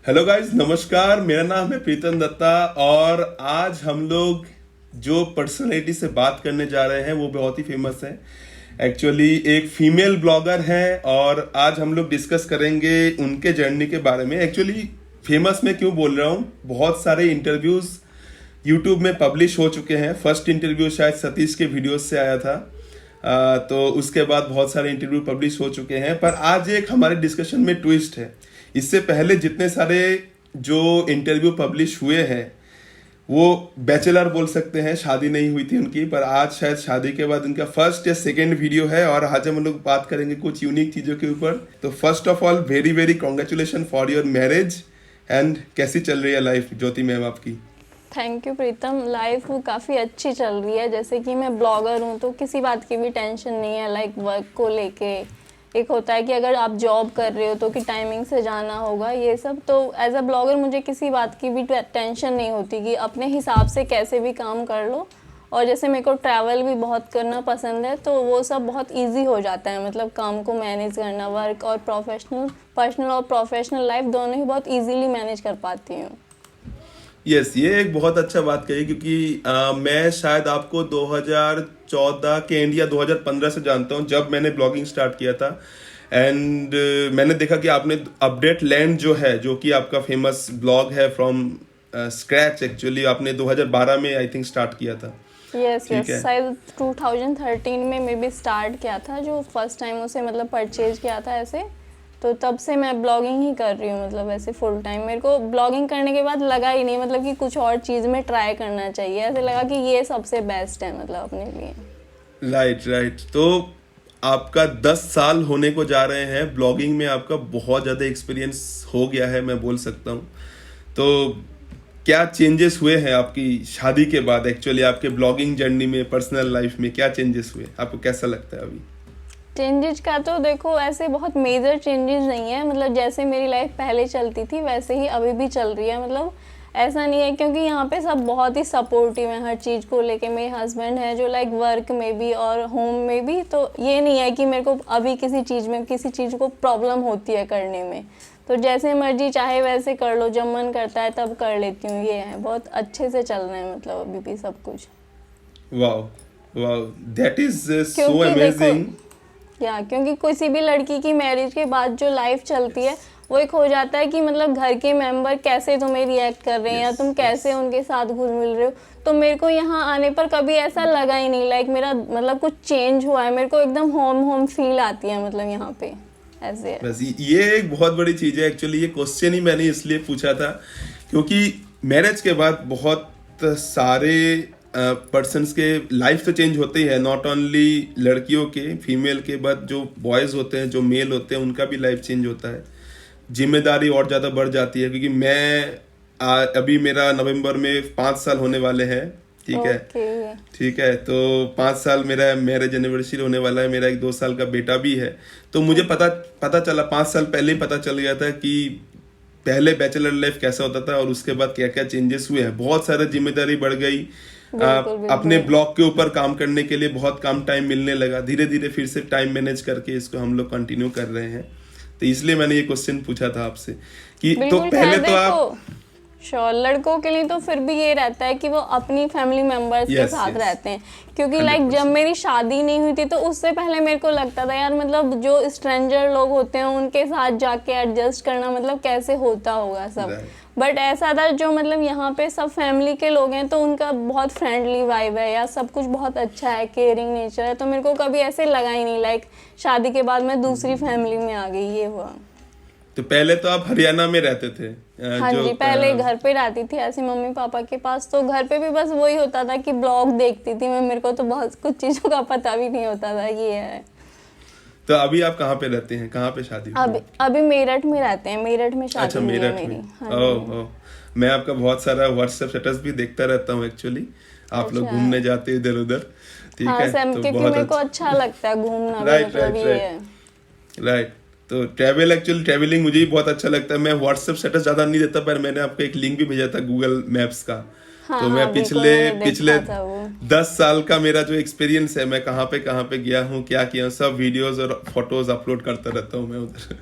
Hello guys, नमस्कार। मेरा नाम है प्रीतम दत्ता और आज हम लोग जो पर्सनालिटी से बात करने जा रहे हैं वो बहुत ही फेमस है। एक्चुअली एक फीमेल ब्लॉगर है और आज हम लोग डिस्कस करेंगे उनके जर्नी के बारे में। एक्चुअली फेमस मैं क्यों बोल रहा हूँ, बहुत सारे इंटरव्यूज यूट्यूब में पब्लिश हो चुके हैं। फर्स्ट इंटरव्यू शायद सतीश के वीडियोज से आया था। तो उसके बाद बहुत सारे इंटरव्यू पब्लिश हो चुके हैं, पर आज एक हमारे डिस्कशन में ट्विस्ट है। इससे पहले जितने सारे जो इंटरव्यू पब्लिश हुए हैं वो बैचलर बोल सकते हैं, शादी नहीं हुई थी उनकी, पर आज शायद शादी के बाद उनका फर्स्ट या सेकेंड वीडियो है और आज हम लोग बात करेंगे कुछ यूनिक चीज़ों के ऊपर। तो first of all very very congratulation for your marriage. And कैसी चल रही है लाइफ ज्योति मैम आपकी? Thank you Pritam. लाइफ काफ़ी अच्छी चल रही है। जैसे कि मैं ब्लॉगर हूँ तो किसी बात की भी टेंशन नहीं है, लाइक वर्क को लेके। एक होता है कि अगर आप जॉब कर रहे हो तो कि टाइमिंग से जाना होगा, ये सब। तो एज अ ब्लॉगर मुझे किसी बात की भी टेंशन नहीं होती कि अपने हिसाब से कैसे भी काम कर लो। और जैसे मेरे को ट्रैवल भी बहुत करना पसंद है तो वो सब बहुत इजी हो जाता है, मतलब काम को मैनेज करना, वर्क और पर्सनल और प्रोफेशनल लाइफ दोनों ही बहुत इजीली मैनेज कर पाती हूँ। यस, ये एक बहुत अच्छा बात कही क्योंकि मैं शायद आपको 2014 के एंड या 2015 से जानता हूँ, जब मैंने ब्लॉगिंग स्टार्ट किया था। एंड मैंने देखा कि आपने अपडेट लैंड जो है, जो कि आपका फेमस ब्लॉग है फ्रॉम स्क्रैच, एक्चुअली आपने 2012 में आई थिंक स्टार्ट किया था। यस ठीक है। शायद 2013 में मे बी स्टार्ट किया था, जो फर्स्ट टाइम उसे मतलब परचेज किया था ऐसे। तो तब से मैं ब्लॉगिंग ही कर रही हूँ, मतलब ऐसे फुल टाइम। मेरे को ब्लॉगिंग करने के बाद लगा ही नहीं मतलब कि कुछ और चीज़ में ट्राई करना चाहिए, ऐसे लगा कि ये सबसे बेस्ट है मतलब अपने लिए। राइट। तो आपका 10 साल होने को जा रहे हैं ब्लॉगिंग में, आपका बहुत ज़्यादा एक्सपीरियंस हो गया है मैं बोल सकता हूँ। तो क्या चेंजेस हुए हैं आपकी शादी के बाद? एक्चुअली आपके ब्लॉगिंग जर्नी में, पर्सनल लाइफ में क्या चेंजेस हुए, आपको कैसा लगता है अभी? चेंजेस का तो देखो ऐसे बहुत मेजर चेंजेस नहीं है, मतलब जैसे मेरी लाइफ पहले चलती थी वैसे ही अभी भी चल रही है। मतलब ऐसा नहीं है, क्योंकि यहाँ पे सब बहुत ही सपोर्टिव है हर चीज़ को लेके। मेरे हस्बैंड है जो लाइक वर्क में भी और होम में भी, तो ये नहीं है कि मेरे को अभी किसी चीज़ को प्रॉब्लम होती है करने में। तो जैसे मर्जी चाहे वैसे कर लो, जब मन करता है तब कर लेती हूँ। ये है, बहुत अच्छे से चल रहा है मतलब अभी भी सब कुछ। वाओ, दैट इज सो क्योंकि अमेजिंग। क्योंकि किसी भी लड़की की मैरिज के बाद जो लाइफ चलती है वो एक हो जाता है कि मतलब घर के मेंबर कैसे तुम्हें रिएक्ट कर रहे हैं, या तुम कैसे उनके साथ घुल मिल रहे हो। तो मेरे को यहाँ आने पर कभी ऐसा लगा ही नहीं लाइक मेरा मतलब कुछ चेंज हुआ है। मेरे को एकदम होम फील आती है मतलब यहाँ पे ऐसे है। बस ये एक बहुत बड़ी चीज है। एक्चुअली ये क्वेश्चन ही मैंने इसलिए पूछा था क्योंकि मैरिज के बाद बहुत सारे पर्सन्स के लाइफ तो चेंज होते ही है, नॉट ओनली लड़कियों के, फीमेल के बाद जो बॉयज होते हैं, जो मेल होते हैं, उनका भी लाइफ चेंज होता है। जिम्मेदारी और ज़्यादा बढ़ जाती है क्योंकि मैं अभी मेरा नवंबर में 5 साल होने वाले हैं। ठीक है। तो 5 साल मेरा मैरिज एनिवर्सरी होने वाला है। मेरा एक 2 साल का बेटा भी है। तो मुझे पता चला 5 साल पहले ही पता चल गया था कि पहले बैचलर लाइफ कैसा होता था और उसके बाद क्या क्या चेंजेस हुए हैं। बहुत सारी जिम्मेदारी बढ़ गई। अपने ब्लॉग के ऊपर काम करने के लिए बहुत कम टाइम मिलने लगा। धीरे धीरे फिर से टाइम मैनेज करके इसको हम लोग कंटिन्यू कर रहे हैं। तो इसलिए मैंने ये क्वेश्चन पूछा था आपसे कि तो पहले तो आप श्योर लड़कों के लिए तो फिर भी ये रहता है कि वो अपनी फैमिली मेंबर्स के साथ रहते हैं। क्योंकि लाइक जब मेरी शादी नहीं हुई थी तो उससे पहले मेरे को लगता था यार मतलब जो स्ट्रेंजर लोग होते हैं उनके साथ जाके एडजस्ट करना मतलब कैसे होता होगा सब। बट ऐसा था जो मतलब यहाँ पे सब फैमिली के लोग हैं तो उनका बहुत फ्रेंडली वाइब है या सब कुछ बहुत अच्छा है, केयरिंग नेचर है। तो मेरे को कभी ऐसे लगा ही नहीं लाइक शादी के बाद मैं दूसरी फैमिली में आ गई, ये हुआ। तो पहले तो आप हरियाणा में रहते थे? हाँ जी, पहले घर पे रहती थी ऐसे मम्मी पापा के पास। तो घर पे भी बस वही होता था कि ब्लॉग देखती थी मैं, मेरे को तो बहुत कुछ चीज़ों का पता भी नहीं होता था, ये है। तो अभी आप कहाँ पे रहते हैं, कहाँ पे शादी हुई? अभी मेरठ में रहते हैं, मेरठ में शादी। अच्छा, मेरठ में। ओह, मैं आपका बहुत सारा व्हाट्सएप स्टेटस भी देखता रहता हूँ एक्चुअली। आप लोग घूमने जाते हैं इधर उधर। ठीक है, तो क्योंकि मेरे को अच्छा लगता है घूमना। राइट। तो ट्रैवलिंग मुझे भी बहुत अच्छा लगता है। मैं व्हाट्सएप स्टेटस ज्यादा नहीं देता, पर मैंने आपको एक लिंक भी भेजा था गूगल मैप्स का। तो मैं पिछले 10 साल का मेरा जो एक्सपीरियंस है, मैं कहाँ पे गया हूँ, क्या किया, सब वीडियोस और फोटोज अपलोड करता रहता हूँ मैं उधर।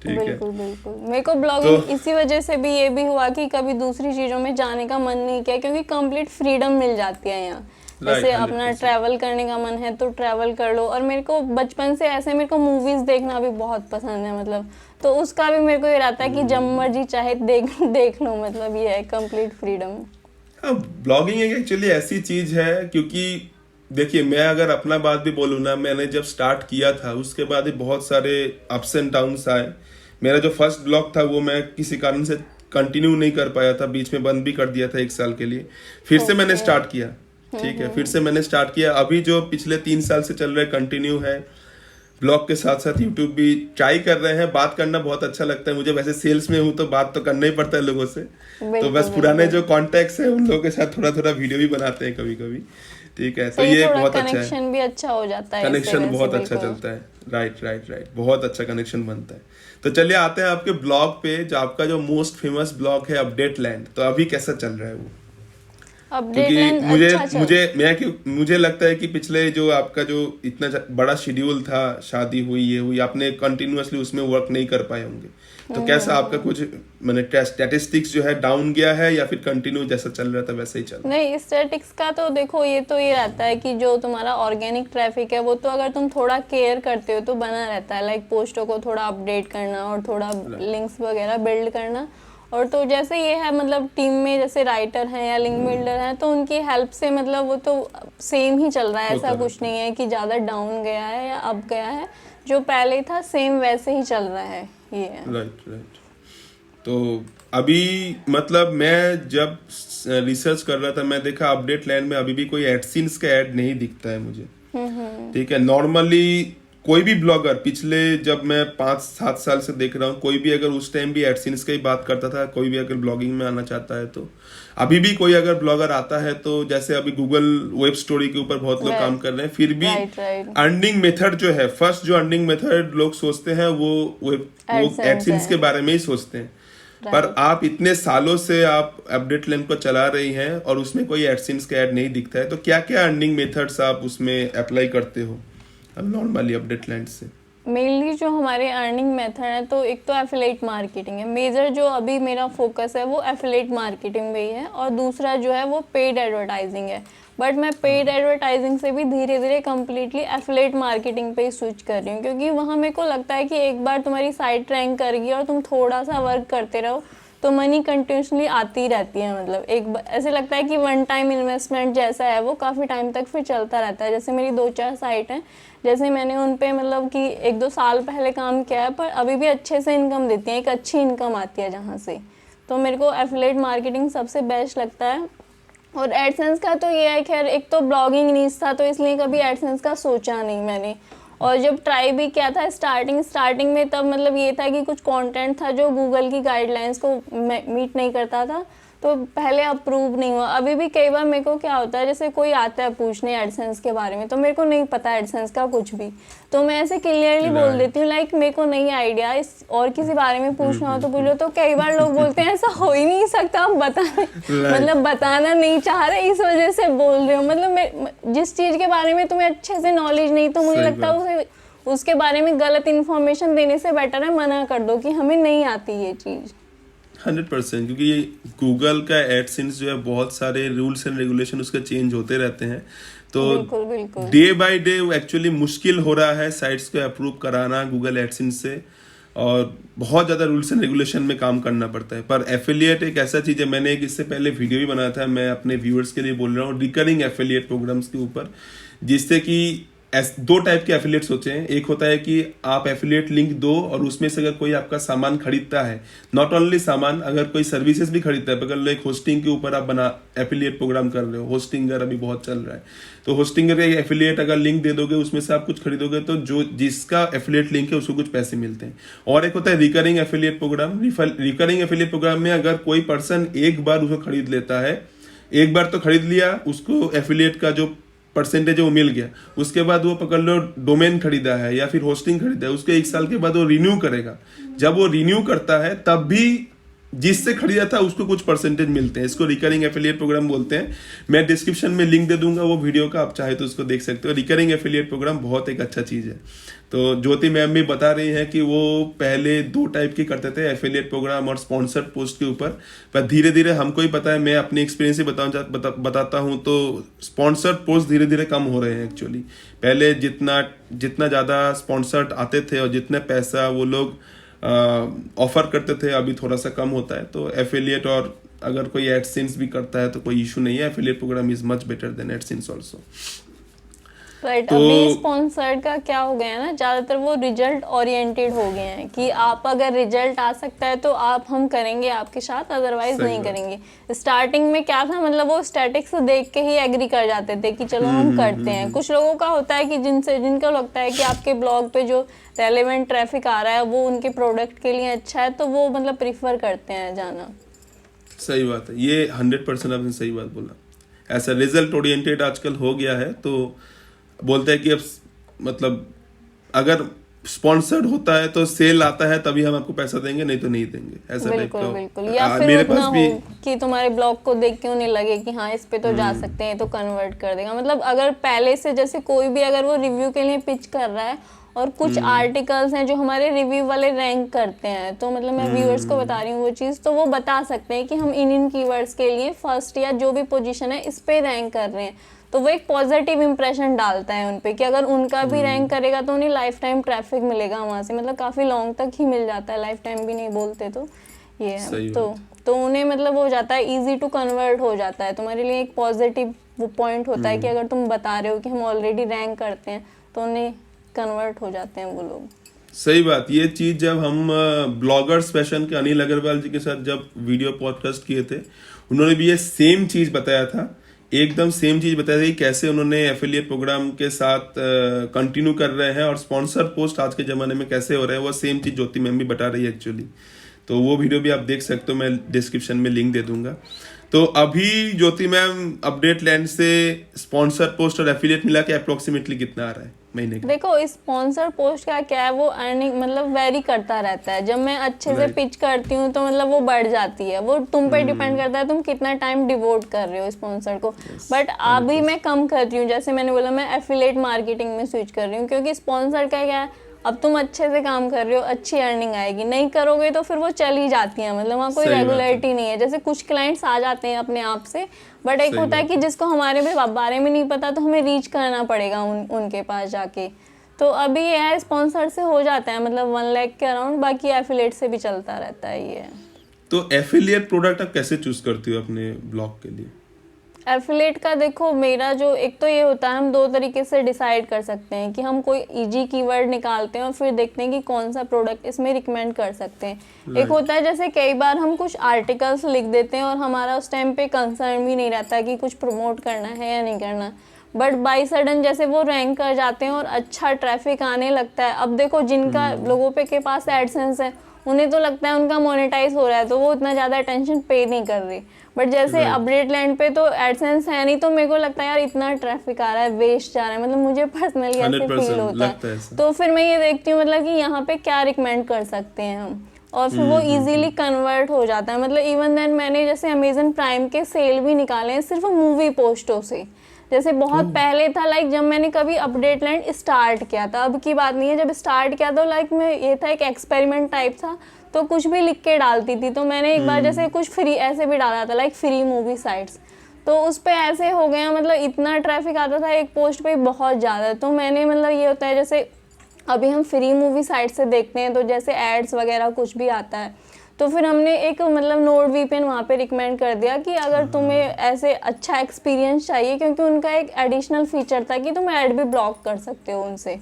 ठीक है। बिल्कुल बिल्कुल, मेरे को ब्लॉगिंग इसी वजह से भी ये भी हुआ कि कभी दूसरी चीजों में जाने का मन नहीं किया, क्योंकि कंप्लीट फ्रीडम मिल जाती है यहाँ। जैसे अपना 100%। ट्रैवल करने का मन है तो ट्रैवल कर लो, और मेरे को बचपन से ऐसे मेरे को मूवीज देखना भी बहुत पसंद है, मतलब तो उसका भी मेरे को ये रहता है कि जब मर्जी चाहे देख लो, मतलब ये है कंप्लीट फ्रीडम। हाँ, ब्लॉगिंग एक एक्चुअली ऐसी चीज है, क्योंकि देखिए मैं अगर अपना बात भी बोलूँ ना, मैंने जब स्टार्ट किया था उसके बाद ही बहुत सारे अप्स एंड डाउन्स आए। मेरा जो फर्स्ट ब्लॉग था वो मैं किसी कारण से कंटिन्यू नहीं कर पाया था, बीच में बंद भी कर दिया था 1 साल के लिए। फिर से मैंने स्टार्ट किया, ठीक है, फिर से मैंने स्टार्ट किया। अभी जो पिछले 3 साल से चल रहा है कंटिन्यू है, ब्लॉग के साथ साथ यूट्यूब भी ट्राई कर रहे हैं। बात करना बहुत अच्छा लगता है मुझे, वैसे सेल्स में हूँ तो बात तो करना ही पड़ता है लोगों से, तो बस पुराने जो कॉन्टेक्ट्स हैं उन लोगों के साथ थोड़ा थोड़ा वीडियो भी बनाते हैं कभी कभी, ठीक है। तो ये बहुत अच्छा है, कनेक्शन भी अच्छा हो जाता है, कनेक्शन बहुत अच्छा चलता है। राइट, बहुत अच्छा कनेक्शन बनता है। तो चलिए आते हैं आपके ब्लॉग पे, जो आपका जो मोस्ट फेमस ब्लॉग है अपडेट लैंड। तो अभी कैसा चल रहा है वो? क्योंकि मुझे लगता है कि पिछले जो आपका जो इतना बड़ा शेड्यूल था, शादी हुई ये हुई, आपने कंटिन्यूअसली उसमें वर्क नहीं कर पाए होंगे। तो कैसा आपका कुछ मैंने स्टैटिस्टिक्स जो है डाउन गया है, या फिर कंटिन्यू जैसा चल रहा था वैसे ही चल रहा है? नहीं, स्टैटिक्स का तो देखो ये रहता है कि जो तुम्हारा ऑर्गेनिक ट्रैफिक है वो तो अगर तुम थोड़ा केयर करते हो तो बना रहता है, लाइक पोस्टों को थोड़ा अपडेट करना और थोड़ा लिंक्स वगैरह बिल्ड करना। और तो जैसे ये है, मतलब टीम में जैसे राइटर हैं या लिंक बिल्डर हैं तो उनकी हेल्प से मतलब वो तो सेम ही चल रहा है, ऐसा कुछ नहीं है कि ज़्यादा डाउन गया है या अप गया है, जो पहले था सेम वैसे ही चल रहा है, ये है। राइट। तो अभी मतलब मैं जब रिसर्च कर रहा था, मैं देखा अपडेट लैंड में अभी भी कोई एडसेंस का ऐड नहीं दिखता है मुझे, ठीक है। नॉर्मली कोई भी ब्लॉगर पिछले, जब मैं 5-7 साल से देख रहा हूँ, कोई भी अगर उस टाइम भी एडसेंस की बात करता था, कोई भी अगर ब्लॉगिंग में आना चाहता है तो अभी भी कोई अगर ब्लॉगर आता है तो जैसे अभी गूगल वेब स्टोरी के ऊपर बहुत लोग काम कर रहे हैं, फिर भी अर्निंग मेथड जो है, फर्स्ट जो अर्निंग मेथड लोग सोचते हैं वो एडसेंस के बारे में ही सोचते हैं। पर आप इतने सालों से आप अपडेट लैंड को चला रही हैं और उसमें कोई एडसेंस का ऐड नहीं दिखता है, तो क्या क्या अर्निंग मेथड्स आप उसमें अप्लाई करते हो नॉर्मली अपडेट लैंड से? मेनली जो हमारे अर्निंग मेथड है, तो एक तो एफिलिएट मार्केटिंग है मेजर, जो अभी मेरा फोकस है वो एफिलिएट मार्केटिंग में ही है, और दूसरा जो है वो पेड एडवर्टाइजिंग है। बट मैं पेड एडवर्टाइजिंग से भी धीरे धीरे कम्प्लीटली एफिलिएट मार्केटिंग पे ही स्विच कर रही हूँ, क्योंकि वहाँ मेरे को लगता है कि एक बार तुम्हारी साइट रैंक कर गई और तुम थोड़ा सा वर्क करते रहो तो मनी कंटिन्यूसली आती रहती है। मतलब एक ऐसे लगता है कि वन टाइम इन्वेस्टमेंट जैसा है, वो काफ़ी टाइम तक फिर चलता रहता है। जैसे मेरी 2-4 साइट हैं, जैसे मैंने उन पे मतलब कि 1-2 साल पहले काम किया है, पर अभी भी अच्छे से इनकम देती हैं, एक अच्छी इनकम आती है जहाँ से। तो मेरे को एफिलिएट मार्केटिंग सबसे बेस्ट लगता है। और एडसेंस का तो ये है, खैर एक तो ब्लॉगिंग नीच था तो इसलिए कभी एडसेंस का सोचा नहीं मैंने, और जब ट्राई भी किया था स्टार्टिंग में, तब मतलब ये था कि कुछ कंटेंट था जो गूगल की गाइडलाइंस को मीट नहीं करता था, तो पहले अप्रूव नहीं हुआ। अभी भी कई बार मेरे को क्या होता है, जैसे कोई आता है पूछने एडसेंस के बारे में, तो मेरे को नहीं पता एडसेंस का कुछ भी, तो मैं ऐसे क्लियरली बोल देती हूँ लाइक मेरे को नहीं आइडिया, इस और किसी बारे में पूछना हो तो पूछ लो। तो कई बार लोग बोलते हैं ऐसा हो ही नहीं सकता, आप मतलब बताना नहीं चाह रहे, इस वजह से बोल रहे हो। मतलब जिस चीज़ के बारे में तुम्हें अच्छे से नॉलेज नहीं, तो मुझे लगता है उसके बारे में गलत इन्फॉर्मेशन देने से बेटर है मना कर दो कि हमें नहीं आती ये चीज़। 100%, क्योंकि ये गूगल का एडसेंस जो है बहुत सारे रूल्स एंड रेगुलेशन उसके चेंज होते रहते हैं, तो बिल्कुल डे बाय डे एक्चुअली मुश्किल हो रहा है साइट्स को अप्रूव कराना गूगल एडसेंस से, और बहुत ज़्यादा रूल्स एंड रेगुलेशन में काम करना पड़ता है। पर एफिलिएट एक ऐसा चीज़ है, मैंने एक इससे पहले वीडियो भी बनाया था, मैं अपने व्यूअर्स के लिए बोल रहा हूँ रिकरिंग एफिलिएट प्रोग्राम्स के ऊपर, जिससे कि 2 टाइप के एफिलिएट्स होते हैं। एक होता है कि आप एफिलिएट लिंक दो और उसमें से अगर कोई आपका सामान खरीदता है, नॉट ओनली सामान, अगर कोई सर्विसेज भी खरीदता है, अगर लो एक होस्टिंग के ऊपर आप एफिलिएट प्रोग्राम कर रहे हो, होस्टिंगर अभी बहुत चल रहा है, तो होस्टिंगर का एफिलिएट अगर लिंक दे दोगे, उसमें से आप कुछ खरीदोगे तो जो जिसका एफिलिएट लिंक है उसको कुछ पैसे मिलते हैं। और एक होता है recurring affiliate program. Recurring affiliate program में अगर कोई पर्सन एक बार उसको खरीद लेता है, एक बार तो खरीद लिया, उसको एफिलिएट का जो परसेंटेज है वो मिल गया, उसके बाद वो पकड़ लो डोमेन खरीदा है या फिर होस्टिंग खरीदा है, उसके 1 साल के बाद वो रिन्यू करेगा। जब वो रिन्यू करता है तब भी जिससे खरीदा था उसको कुछ परसेंटेज मिलते हैं। इसको रिकरिंग एफिलिएट प्रोग्राम बोलते हैं। मैं डिस्क्रिप्शन में लिंक दे दूंगा वो वीडियो का, आप चाहे तो उसको देख सकते हो। रिकरिंग एफिलिएट प्रोग्राम बहुत एक अच्छा चीज है। तो ज्योति मैम भी बता रही हैं कि वो पहले 2 टाइप के करते थे, एफिलिएट प्रोग्राम और स्पॉन्सर्ड पोस्ट के ऊपर, पर धीरे धीरे हमको ही पता है, मैं अपनी एक्सपीरियंस से बताता हूँ तो स्पॉन्सर्ड पोस्ट धीरे धीरे कम हो रहे हैं एक्चुअली। पहले जितना ज़्यादा स्पॉन्सर्ड आते थे और जितना पैसा वो लोग ऑफर करते थे, अभी थोड़ा सा कम होता है। तो एफिलिएट, और अगर कोई एडसेंस भी करता है तो कोई इशू नहीं है। Affiliate program is much better than AdSense also. Right. अभी स्पॉन्सर्ड का क्या हो गया है ना, ज्यादातर वो रिजल्ट ओरिएंटेड हो गए हैं कि आप अगर रिजल्ट आ सकता है तो हम करेंगे आपके साथ, अदरवाइज नहीं करेंगे। स्टार्टिंग में क्या था, मतलब वो स्टैटिक्स देख के ही एग्री कर जाते थे कि चलो हम करते हैं। कुछ लोगों का होता है कि जिनको लगता है कि आपके ब्लॉग पे जो रेलेवेंट ट्रैफिक आ रहा है वो उनके प्रोडक्ट के लिए अच्छा है, तो वो मतलब प्रीफर करते हैं जाना। सही बात है, ये 100% आपने सही बात बोला। ऐसा रिजल्ट ओरिएंटेड आजकल हो गया है, तो बोलते हैं कि अब मतलब अगर स्पॉन्सर्ड होता है तो सेल आता है तभी हम आपको पैसा देंगे, नहीं तो नहीं देंगे, ऐसा टाइप का। बिल्कुल। या फिर मेरे उतना पास भी हो कि तुम्हारे ब्लॉग को देख के उन्हें लगे कि हाँ इस पे तो जा सकते हैं, तो कन्वर्ट कर देगा। मतलब अगर पहले से जैसे कोई भी अगर वो रिव्यू के लिए पिच कर रहा है, और कुछ आर्टिकल्स हैं जो हमारे रिव्यू वाले रैंक करते हैं, तो मतलब मैं व्यूअर्स को बता रही हूँ वो चीज़, तो वो बता सकते हैं कि हम इन कीवर्ड्स के लिए फर्स्ट या जो भी पोजीशन है इस पे रैंक कर रहे हैं। तो वो एक पॉजिटिव इंप्रेशन डालता है उन पे कि अगर उनका भी रैंक करेगा तो उन्हें लाइफ टाइम ट्रैफिक मिलेगा वहाँ से, मतलब काफ़ी लॉन्ग तक ही मिल जाता है, लाइफ टाइम भी नहीं बोलते। तो ये है, तो उन्हें मतलब हो जाता है, ईजी टू कन्वर्ट हो जाता है। तुम्हारे लिए एक पॉजिटिव वो पॉइंट होता है कि अगर तुम बता रहे हो कि हम ऑलरेडी रैंक करते हैं, तो उन्हें कन्वर्ट हो जाते हैं वो लोग। सही बात। ये चीज जब हम ब्लॉगर्स फैशन के अनिल अग्रवाल जी के साथ जब वीडियो पॉडकास्ट किए थे, उन्होंने भी ये सेम चीज बताया था, एकदम सेम चीज बताया था कि कैसे उन्होंने एफिलिएट प्रोग्राम के साथ कंटिन्यू कर रहे हैं और स्पॉन्सर पोस्ट आज के जमाने में कैसे हो रहे हैं। वो सेम चीज ज्योति मैम भी बता रही है एक्चुअली। तो वो वीडियो भी आप देख सकते हो, मैं डिस्क्रिप्शन में लिंक दे दूंगा। तो अभी ज्योति मैम अपडेट लैंड से स्पॉन्सर पोस्ट और एफिलिएट मिला के अप्रोक्सीमेटली कितना आ रहा है महीने का? देखो स्पॉन्सर पोस्ट का क्या है, वो अर्निंग मतलब वेरी करता रहता है। जब मैं अच्छे से पिच करती हूँ तो मतलब वो बढ़ जाती है, वो तुम पे डिपेंड करता है तुम कितना टाइम डिवोट कर रहे हो स्पॉन्सर को। बट अभी मैं कम कर रही हूँ, जैसे मैंने बोला मैं एफिलिएट मार्केटिंग में स्विच कर रही हूँ, क्योंकि स्पॉन्सर का क्या है, अब तुम अच्छे से काम कर रहे हो, अच्छी अर्निंग आएगी, नहीं करोगे तो फिर वो चल ही जाती है, मतलब वहाँ कोई रेगुलरिटी नहीं है। जैसे कुछ क्लाइंट्स आ जाते हैं अपने आप से, बट एक होता है कि जिसको हमारे बारे में नहीं पता तो हमें रीच करना पड़ेगा उनके पास जाके। तो अभी ये है स्पॉन्सर से हो जाता है मतलब 1 लाख के अराउंड, बाकी एफिलिएट से भी चलता रहता है ये। तो एफिलिएट प्रोडक्ट आप कैसे चूज करती हो अपने ब्लॉग के लिए? एफिलिएट का देखो, मेरा जो एक तो ये होता है, हम 2 तरीके से डिसाइड कर सकते हैं कि हम कोई इजी कीवर्ड निकालते हैं और फिर देखते हैं कि कौन सा प्रोडक्ट इसमें रिकमेंड कर सकते हैं। एक होता है जैसे कई बार हम कुछ आर्टिकल्स लिख देते हैं और हमारा उस टाइम पे कंसर्न भी नहीं रहता कि कुछ प्रमोट करना है या नहीं करना, बट बाई सडन जैसे वो रैंक कर जाते हैं और अच्छा ट्रैफिक आने लगता है। अब देखो जिनका लोगों के पास एडसेंस है उन्हें तो लगता है उनका मोनेटाइज हो रहा है, तो वो उतना ज़्यादा अटेंशन पे नहीं कर रही। बट जैसे अपडेट लैंड पे तो एडसेंस है नहीं, तो मेरे को लगता है यार इतना ट्रैफिक आ रहा है, वेस्ट जा रहा है, मतलब मुझे पर्सनली ऐसे फील होता है। तो फिर मैं ये देखती हूँ मतलब कि यहाँ पे क्या रिकमेंड कर सकते हैं हम, और फिर वो इजीली कन्वर्ट हो जाता है। मतलब इवन देन मैंने जैसे अमेजन प्राइम के सेल भी निकाले हैं सिर्फ मूवी पोस्टों से। जैसे बहुत पहले था, लाइक जब मैंने कभी अपडेट लैंड स्टार्ट किया था, अब की बात नहीं है, जब स्टार्ट किया तो लाइक मैं ये था एक एक्सपेरिमेंट टाइप था, तो कुछ भी लिख के डालती थी। तो मैंने एक बार जैसे कुछ फ्री ऐसे भी डाला था, लाइक फ्री मूवी साइट्स, तो उस पे ऐसे हो गया, मतलब इतना ट्रैफिक आता था एक पोस्ट पे बहुत ज़्यादा। तो मैंने मतलब ये होता है जैसे अभी हम फ्री मूवी साइट से देखते हैं तो जैसे एड्स वगैरह कुछ भी आता है, तो फिर हमने एक मतलब नोड वीपीएन वहाँ पे रिकमेंड कर दिया कि अगर तुम्हें ऐसे अच्छा एक्सपीरियंस चाहिए, क्योंकि उनका एक एडिशनल फीचर था कि तुम ऐड भी ब्लॉक कर सकते हो उनसे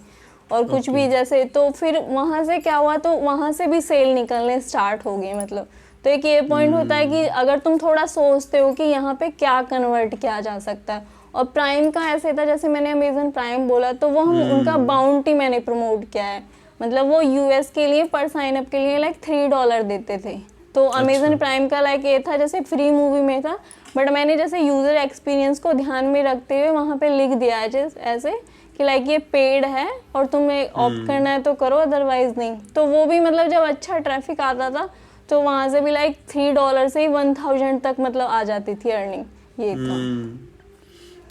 और कुछ भी जैसे। तो फिर वहाँ से क्या हुआ, तो वहाँ से भी सेल निकलने स्टार्ट हो गई मतलब। तो एक ये पॉइंट होता है कि अगर तुम थोड़ा सोचते हो कि यहाँ पे क्या कन्वर्ट किया जा सकता है। और प्राइम का ऐसे था, जैसे मैंने अमेजन प्राइम बोला तो वो हम उनका बाउंटी मैंने प्रमोट किया है, मतलब वो यूएस के लिए पर साइन अप के लिए लाइक $3 देते थे। तो अमेजन प्राइम का लाइक ये था जैसे फ्री मूवी में था, बट मैंने जैसे यूज़र एक्सपीरियंस को ध्यान में रखते हुए वहाँ पे लिख दिया है ऐसे कि लाइक ये पेड है और तुम्हें ऑप्ट करना है तो करो, अदरवाइज नहीं। तो वो भी मतलब जब अच्छा ट्रैफिक आता था तो वहां से भी लाइक $3 से ही 1000 तक मतलब आ जाती थी अर्निंग, ये था।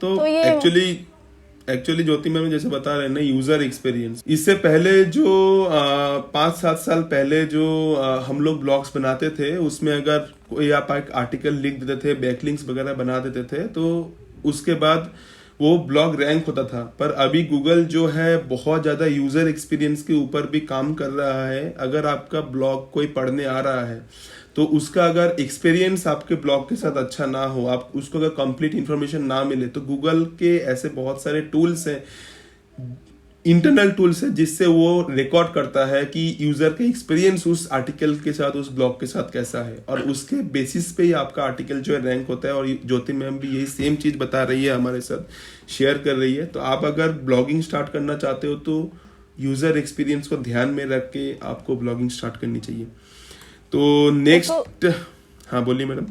तो ये एक्चुअली ज्योति मैम जैसे बता रहे हैं ना, यूजर एक्सपीरियंस, इससे पहले जो 5-7 साल पहले जो हम लोग ब्लॉग्स बनाते थे, उसमें अगर कोई आप एक आर्टिकल लिख देते थे, बैकलिंक्स वगैरह बना देते थे, तो उसके बाद वो ब्लॉग रैंक होता था। पर अभी गूगल जो है बहुत ज्यादा यूजर एक्सपीरियंस के ऊपर भी काम कर रहा है। अगर आपका ब्लॉग कोई पढ़ने आ रहा है तो उसका अगर एक्सपीरियंस आपके ब्लॉग के साथ अच्छा ना हो, आप उसको अगर कंप्लीट इंफॉर्मेशन ना मिले, तो गूगल के ऐसे बहुत सारे टूल्स हैं, इंटरनल टूल्स है, जिससे वो रिकॉर्ड करता है कि यूजर का एक्सपीरियंस उस आर्टिकल के साथ, उस ब्लॉग के साथ कैसा है, और उसके बेसिस पे ही आपका आर्टिकल जो है रैंक होता है। और ज्योति मैम भी यही सेम चीज बता रही है, हमारे साथ शेयर कर रही है। तो आप अगर ब्लॉगिंग स्टार्ट करना चाहते हो तो यूजर एक्सपीरियंस को ध्यान में रख के आपको ब्लॉगिंग स्टार्ट करनी चाहिए। तो नेक्स्ट, हाँ बोलिए मैडम।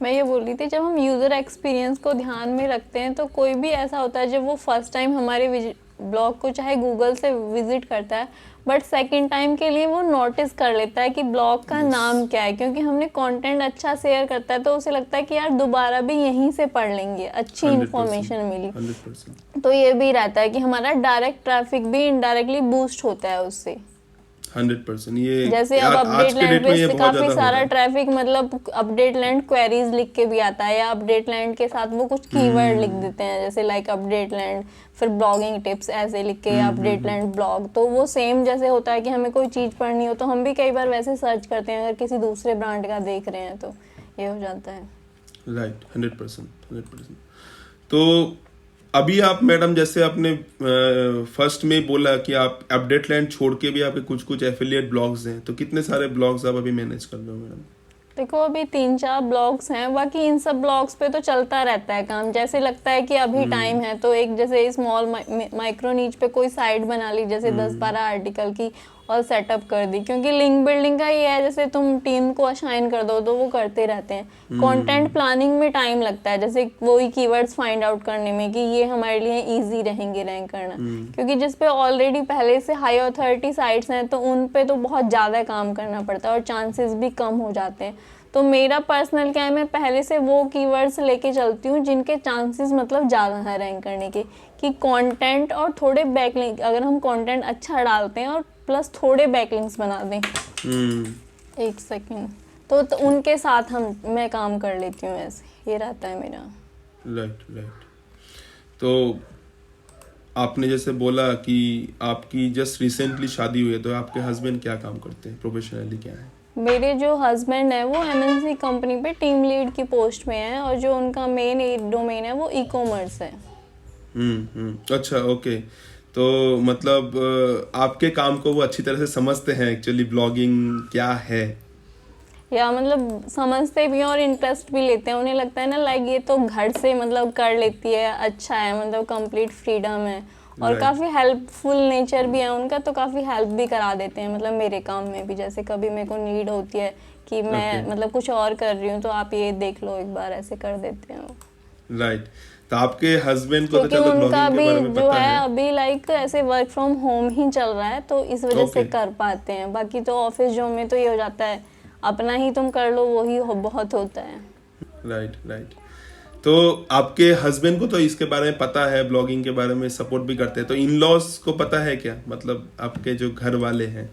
मैं ये बोल रही थी, जब हम यूज़र एक्सपीरियंस को ध्यान में रखते हैं तो कोई भी ऐसा होता है जब वो फर्स्ट टाइम हमारे ब्लॉग को चाहे गूगल से विजिट करता है, बट सेकंड टाइम के लिए वो नोटिस कर लेता है कि ब्लॉग का नाम क्या है, क्योंकि हमने कंटेंट अच्छा शेयर करता है तो उसे लगता है कि यार दोबारा भी यहीं से पढ़ लेंगे, अच्छी इंफॉर्मेशन मिली। 100%। तो ये भी रहता है कि हमारा डायरेक्ट ट्रैफिक भी इनडायरेक्टली बूस्ट होता है उससे। 100% ये जैसे अब आज अपडेट के लैंड डेट में ये पे बहुत काफी ज्यादा सारा हो रहा है। ट्रैफिक, मतलब अपडेट लैंड क्वेरीज लिख के भी आता है, या अपडेट लैंड के साथ वो कुछ कीवर्ड लिख देते हैं, जैसे लाइक अपडेट लैंड, फिर ब्लॉगिंग टिप्स ऐसे लिख के अपडेट लैंड ब्लॉग। तो वो सेम जैसे होता है कि हमें कोई चीज पढ़नी हो तो हम भी कई बार वैसे सर्च करते हैं, अगर किसी दूसरे ब्रांड का देख रहे हैं तो ये हो जाता है। राइट, 100%। तो अभी आप मैडम जैसे आपने फर्स्ट में बोला कि आप अपडेट लैंड छोड़ के भी आपके कुछ कुछ एफिलिएट ब्लॉग्स हैं, तो कितने सारे ब्लॉग्स आप अभी मैनेज कर रहे हो मैडम? देखो अभी 3-4 ब्लॉग्स हैं, बाकी इन सब ब्लॉग्स पे तो चलता रहता है काम। जैसे लगता है कि अभी टाइम है तो एक जैसे स्मॉल माइक्रो नीच पे कोई साइट बना ली, जैसे 10-12 आर्टिकल की, और सेटअप कर दी। क्योंकि लिंक बिल्डिंग का ये है, जैसे तुम टीम को असाइन कर दो तो वो करते रहते हैं। कंटेंट प्लानिंग में टाइम लगता है, जैसे वही कीवर्ड्स फाइंड आउट करने में कि ये हमारे लिए इजी रहेंगे रैंक करना। क्योंकि जिस पे ऑलरेडी पहले से हाई अथॉरिटी साइट्स हैं तो उन पे तो बहुत ज़्यादा काम करना पड़ता है और चांसेस भी कम हो जाते हैं। तो मेरा पर्सनल क्या है, मैं पहले से वो कीवर्ड्स लेके चलती हूँ जिनके चांसेस मतलब ज़्यादा है रैंक करने के, कि कंटेंट और थोड़े बैकलिंक, अगर हम कंटेंट अच्छा डालते हैं और प्लस थोड़े बैकलिंक्स बना दें, एक सेकेंड, तो उनके साथ मैं काम कर लेती हूँ। ऐसे ये रहता है मेरा। राइट। तो आपने जैसे बोला कि आपकी जस्ट रिसेंटली शादी हुई है, तो आपके हस्बैंड क्या काम करते हैं, प्रोफेशनली क्या है? मेरे जो हस्बैंड है वो MNC कंपनी पे टीम लीड की पोस्ट में है, और जो उनका मेन डोमेन है वो ई-कॉमर्स है। अच्छा, ओके। तो मतलब आपके काम को वो अच्छी तरह से समझते हैं एक्चुअली ब्लॉगिंग क्या है, या मतलब समझते भी हैं और इंटरेस्ट भी लेते हैं। उन्हें लगता है ना लाइक ये तो घर से मतलब कर लेती है, अच्छा है, मतलब कंप्लीट फ्रीडम है, और काफ़ी हेल्पफुल नेचर भी है उनका, तो काफ़ी हेल्प भी करा देते हैं मतलब मेरे काम में भी। जैसे कभी मेरे को नीड होती है कि मैं मतलब कुछ और कर रही हूँ तो आप ये देख लो एक बार, ऐसे कर देते हैं वो। राइट। तो आपके हस्बैंड को तो क्योंकि चलो उनका ब्लॉगिंग के भी बारे में जो पता है है। अभी लाइक ऐसे वर्क फ्रॉम होम ही चल रहा है, तो इस वजह से कर पाते हैं। बाकी तो ऑफिस जॉब में तो ये हो जाता है अपना ही तुम कर लो, वही बहुत होता है। राइट। तो आपके हस्बैंड को तो इसके बारे में पता है, ब्लॉगिंग के बारे में सपोर्ट भी करते हैं, तो इन लॉज को पता है क्या, मतलब आपके जो घर वाले हैं?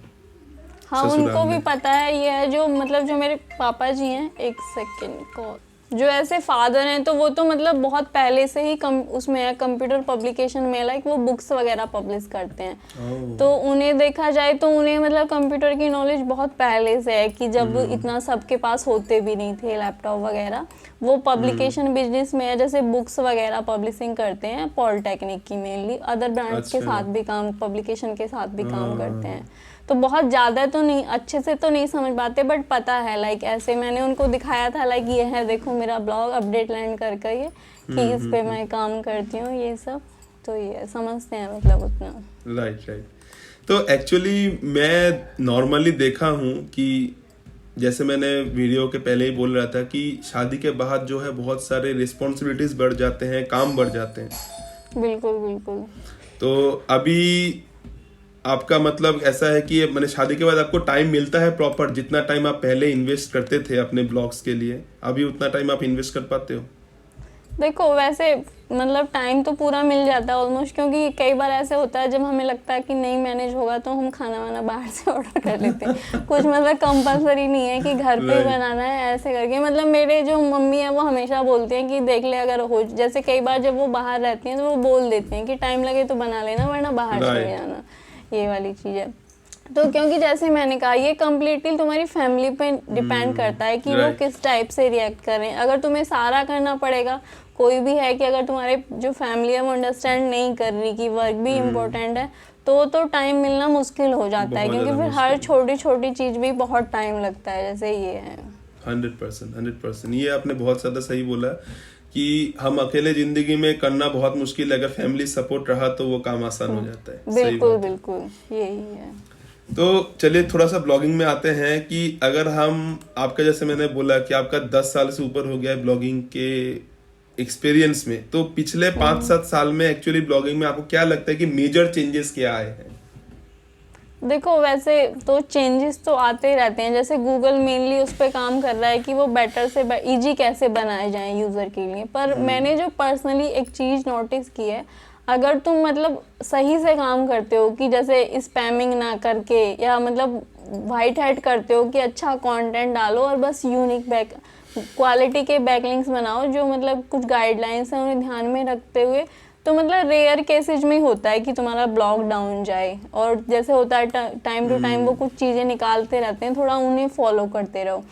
हाँ उनको भी पता है। ये है जो मतलब जो मेरे पापा जी हैं, एक सेकेंड को, जो ऐसे फादर हैं तो वो तो मतलब बहुत पहले से ही उसमें है, कंप्यूटर पब्लिकेशन में, लाइक वो बुक्स वगैरह पब्लिश करते हैं। तो उन्हें देखा जाए तो उन्हें मतलब कंप्यूटर की नॉलेज बहुत पहले से है, कि जब इतना सबके पास होते भी नहीं थे लैपटॉप वगैरह। वो पब्लिकेशन बिजनेस में है, जैसे बुक्स वगैरह पब्लिशिंग करते हैं पॉलिटेक्निक की मेनली, अदर ब्रांड्स के साथ भी काम, पब्लिकेशन के साथ भी काम करते हैं। तो बहुत ज़्यादा तो नहीं, अच्छे से तो नहीं समझ पाते, बट पता है लाइक ऐसे मैंने उनको दिखाया था, लाइक ये है देखो मेरा ब्लॉग अपडेट लैंड कर ये कि इस पे मैं काम करती हूँ, ये सब तो ये समझते हैं मतलब उतना। राइट। तो एक्चुअली मैं नॉर्मली देखा हूँ कि जैसे मैंने वीडियो के पहले ही बोल रहा था कि शादी के बाद जो है बहुत सारे रिस्पॉन्सिबिलिटीज बढ़ जाते हैं, काम बढ़ जाते हैं। बिल्कुल। तो अभी आपका मतलब ऐसा है कि मैंने शादी के बाद आपको टाइम मिलता है प्रॉपर, जितना टाइम आप पहले इन्वेस्ट करते थे अपने ब्लॉग्स के लिए, अभी उतना टाइम आप इन्वेस्ट कर पाते हो? देखो वैसे मतलब टाइम तो पूरा मिल जाता है ऑलमोस्ट, क्योंकि कई बार ऐसे होता है जब हमें लगता है कि नहीं मैनेज होगा तो हम खाना वाना बाहर से ऑर्डर कर लेते हैं। कुछ मतलब कंपलसरी नहीं है कि घर पे ही बनाना है ऐसे करके। मतलब मेरे जो मम्मी है वो हमेशा बोलती हैं कि देख ले अगर हो, जैसे कई बार जब वो बाहर रहती हैं तो वो बोल देती हैं कि टाइम लगे तो बना लेना वरना बाहर चले जाना, ये वाली चीज़ है। तो क्योंकि जैसे मैंने कहा ये कम्प्लीटली तुम्हारी फैमिली पे डिपेंड करता है कि वो किस टाइप से रिएक्ट करें। अगर तुम्हें सारा करना पड़ेगा, कोई भी है कि अगर तुम्हारे जो फैमिली है वो अंडरस्टैंड नहीं कर रही कि वर्क भी इम्पोर्टेंट है, तो टाइम मिलना मुश्किल हो जाता है, क्योंकि फिर हर छोटी छोटी चीज़ भी बहुत टाइम लगता है, जैसे ये है। 100%, ये आपने बहुत ज़्यादा सही बोला कि हम अकेले जिंदगी में करना बहुत मुश्किल है, अगर फैमिली सपोर्ट रहा तो वो काम आसान हो जाता है। बिल्कुल बिल्कुल यही है। तो चलिए थोड़ा सा ब्लॉगिंग में आते हैं कि अगर हम आपका, जैसे मैंने बोला कि आपका 10 साल से ऊपर हो गया है ब्लॉगिंग के एक्सपीरियंस में, तो पिछले 5-7 साल में एक्चुअली ब्लॉगिंग में आपको क्या लगता है कि मेजर चेंजेस क्या आए हैं? देखो वैसे तो चेंजेस तो आते ही रहते हैं, जैसे गूगल मेनली उस पर काम कर रहा है कि वो बेटर से इजी कैसे बनाए जाएं यूज़र के लिए। पर मैंने जो पर्सनली एक चीज़ नोटिस की है, अगर तुम मतलब सही से काम करते हो कि जैसे स्पैमिंग ना करके, या मतलब वाइट हैट करते हो कि अच्छा कंटेंट डालो और बस यूनिक बैक क्वालिटी के बैकलिंक्स बनाओ, जो मतलब कुछ गाइडलाइंस हैं उन्हें ध्यान में रखते हुए, तो मतलब रेयर केसेज में होता है कि तुम्हारा ब्लॉग डाउन जाए। और जैसे होता है टाइम टू टाइम वो कुछ चीज़ें निकालते रहते हैं, थोड़ा उन्हें फॉलो करते रहो।